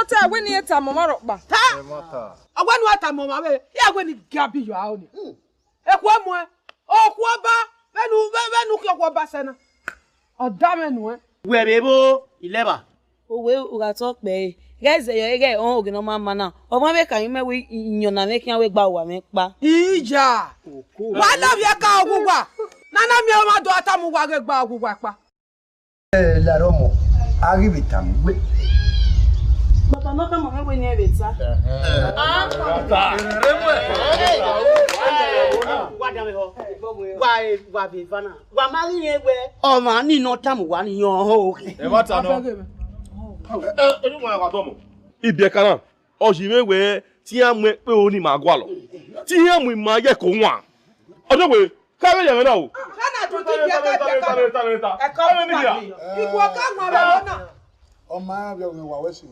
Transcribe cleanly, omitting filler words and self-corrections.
mota when you ta mama roba. Ha! I want what I'm mama. Yeah, when you gabi you out. Equamo. Oh, Quaba. When you look at Bassana. Oh, damn it. Where able 11. Oh, we talk be. Guys, you get on no mana. O ma be kan me we nyona me kan we gba wa me pa. Ija. Why love your cow gugwa? Nana mi o ma do atamu wa ge gba gugwa pa. La Romo. Arrive tam. But no come on we near it, sir. Why be fana? Wa mari yen we. O ma ni no tam wa ni yan ho. E mata no. Enu mo wa to mo. Ibi kan o ji me we ti an mo pe oni ma gwa lo. Ti an mo ma ye ko wa. Ojo we ka be yan na o. Kana to ti bi ka. E ko mi ya. Iku ka ma be na. O ma be we wa we si.